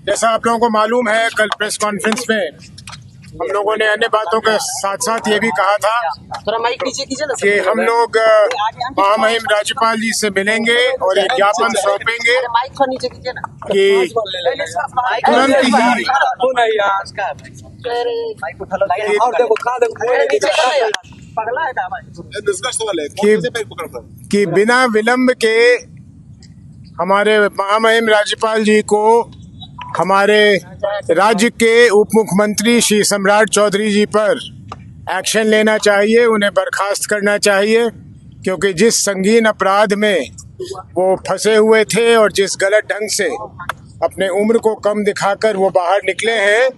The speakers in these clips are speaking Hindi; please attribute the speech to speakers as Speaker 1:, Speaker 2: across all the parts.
Speaker 1: जैसा आप लोगों को मालूम है, कल प्रेस कॉन्फ्रेंस में हम लोगों ने अन्य बातों के साथ साथ ये भी कहा था कि हम लोग महामहिम राज्यपाल जी से मिलेंगे और एक ज्ञापन सौंपेंगे कि तुरंत ही कि बिना विलंब के हमारे महामहिम राज्यपाल जी को हमारे राज्य के उप मुख्यमंत्री श्री सम्राट चौधरी जी पर एक्शन लेना चाहिए, उन्हें बर्खास्त करना चाहिए, क्योंकि जिस संगीन अपराध में वो फंसे हुए थे और जिस गलत ढंग से अपने उम्र को कम दिखाकर वो बाहर निकले हैं,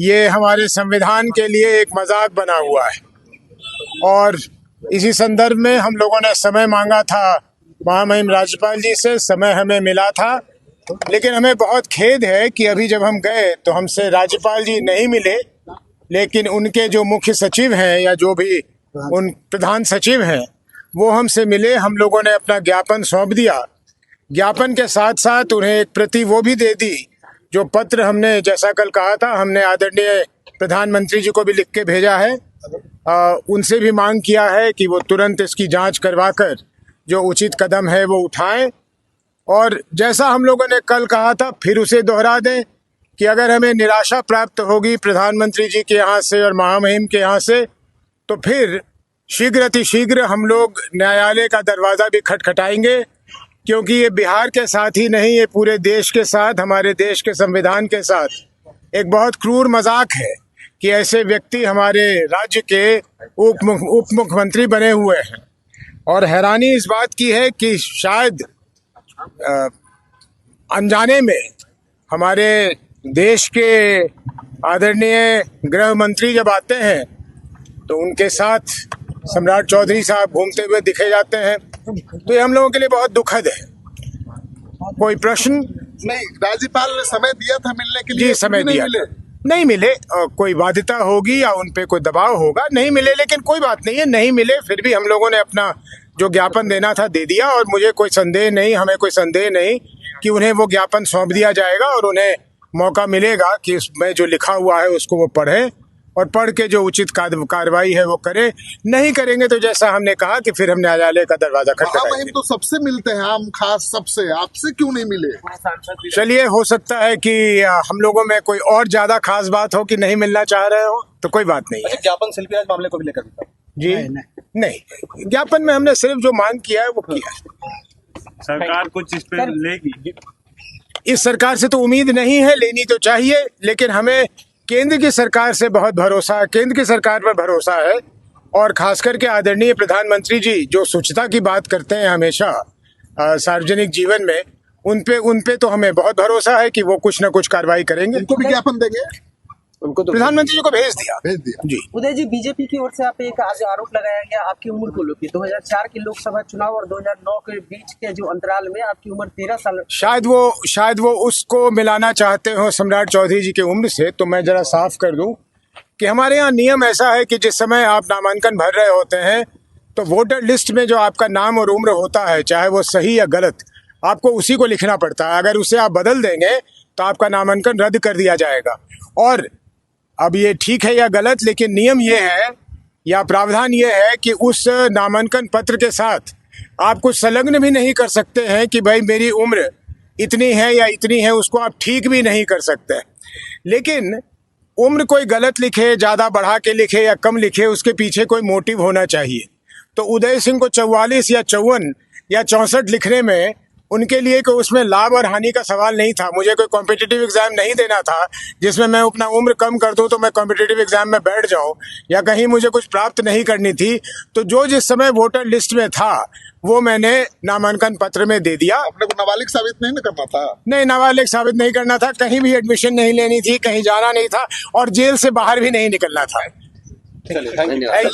Speaker 1: ये हमारे संविधान के लिए एक मजाक बना हुआ है। और इसी संदर्भ में हम लोगों ने समय मांगा था महामहिम राज्यपाल जी से, समय हमें मिला था, लेकिन हमें बहुत खेद है कि अभी जब हम गए तो हमसे राज्यपाल जी नहीं मिले, लेकिन उनके जो मुख्य सचिव हैं या जो भी उन प्रधान सचिव हैं वो हमसे मिले। हम लोगों ने अपना ज्ञापन सौंप दिया। ज्ञापन के साथ साथ उन्हें एक प्रति वो भी दे दी जो पत्र हमने, जैसा कल कहा था, हमने आदरणीय प्रधानमंत्री जी को भी लिख के भेजा है। उनसे भी मांग किया है कि वो तुरंत इसकी जांच करवाकर जो उचित कदम है वो उठाएं। और जैसा हम लोगों ने कल कहा था, फिर उसे दोहरा दें कि अगर हमें निराशा प्राप्त होगी प्रधानमंत्री जी के यहाँ से और महामहिम के यहाँ से, तो फिर शीघ्र अतिशीघ्र हम लोग न्यायालय का दरवाज़ा भी खटखटाएंगे, क्योंकि ये बिहार के साथ ही नहीं, ये पूरे देश के साथ, हमारे देश के संविधान के साथ एक बहुत क्रूर मजाक है कि ऐसे व्यक्ति हमारे राज्य के उप मुख्यमंत्री बने हुए हैं। और हैरानी इस बात की है कि शायद अनजाने में हमारे देश के आदरणीय गृह मंत्री जब आते हैं तो उनके साथ सम्राट चौधरी साहब घूमते हुए दिखे जाते हैं, तो ये हम लोगों के लिए बहुत दुखद है। कोई प्रश्न?
Speaker 2: नहीं, राज्यपाल ने समय दिया था मिलने के लिए।
Speaker 1: जी, समय दिया, नहीं मिले। कोई बाध्यता होगी या उन पे कोई दबाव होगा, नहीं मिले, लेकिन कोई बात नहीं है, नहीं मिले फिर भी हम लोगों ने अपना जो ज्ञापन देना था दे दिया। और मुझे कोई संदेह नहीं, हमें कोई संदेह नहीं कि उन्हें वो ज्ञापन सौंप दिया जाएगा और उन्हें मौका मिलेगा कि उसमें जो लिखा हुआ है उसको वो पढ़ें और पढ़ के जो उचित कार्रवाई है वो करें। नहीं करेंगे तो जैसा हमने कहा कि फिर हम न्यायालय का दरवाजा खटखटाएंगे।
Speaker 2: तो सबसे मिलते हैं, आम खास सबसे, आपसे क्यों नहीं मिले?
Speaker 1: चलिए, हो सकता है कि हम लोगों में कोई और ज्यादा खास बात हो कि नहीं मिलना चाह रहे हो, तो कोई बात नहीं है।
Speaker 3: ज्ञापन शिल्पीराज मामले को भी लेकर
Speaker 1: जी नहीं, ज्ञापन में हमने सिर्फ जो मांग किया है वो किया है।
Speaker 4: सरकार कुछ इस पे लेगी?
Speaker 1: इस सरकार से तो उम्मीद नहीं है, लेनी तो चाहिए, लेकिन हमें केंद्र की सरकार से बहुत भरोसा है, केंद्र की सरकार पर भरोसा है। और खास करके आदरणीय प्रधानमंत्री जी जो स्वच्छता की बात करते हैं हमेशा सार्वजनिक जीवन में, उन पे तो हमें बहुत भरोसा है कि वो कुछ ना कुछ कार्रवाई करेंगे।
Speaker 2: उनको भी ज्ञापन देंगे?
Speaker 1: उनको तो प्रधानमंत्री जी को भेज दिया जी।
Speaker 5: उदय जी, बीजेपी की ओर से आप एक आज आरोप लगाया गया आपकी उम्र को लेकर। 2004 के लोकसभा चुनाव और 2009 के बीच के जो अंतराल में आपकी उम्र 13 साल।
Speaker 1: शायद वो उसको मिलाना चाहते हो सम्राट चौधरी जी की उम्र से। तो मैं जरा साफ कर दूं कि हमारे यहाँ नियम ऐसा है कि जिस समय आप नामांकन भर रहे होते हैं तो वोटर लिस्ट में जो आपका नाम और उम्र होता है, चाहे वो सही या गलत, आपको उसी को लिखना पड़ता है। अगर उसे आप बदल देंगे तो आपका नामांकन रद्द कर दिया जाएगा। और अब ये ठीक है या गलत, लेकिन नियम ये है या प्रावधान ये है कि उस नामांकन पत्र के साथ आप कुछ संलग्न भी नहीं कर सकते हैं कि भाई मेरी उम्र इतनी है या इतनी है, उसको आप ठीक भी नहीं कर सकते। लेकिन उम्र कोई गलत लिखे, ज़्यादा बढ़ा के लिखे या कम लिखे, उसके पीछे कोई मोटिव होना चाहिए। तो उदय सिंह को 44 या 54 या 64 लिखने में उनके लिए कोई उसमें लाभ और हानि का सवाल नहीं था। मुझे कोई कॉम्पिटिटिव एग्जाम नहीं देना था जिसमें मैं अपना उम्र कम कर दूं तो मैं कॉम्पिटिटिव एग्जाम में बैठ जाऊं, या कहीं मुझे कुछ प्राप्त नहीं करनी थी। तो जो जिस समय वोटर लिस्ट में था वो मैंने नामांकन पत्र में दे दिया।
Speaker 2: अपने को नाबालिग साबित नहीं करना था? नहीं,
Speaker 1: नाबालिग साबित नहीं करना था, कहीं भी एडमिशन नहीं लेनी थी, कहीं जाना नहीं था और जेल से बाहर भी नहीं निकलना था।
Speaker 3: धन्यवाद।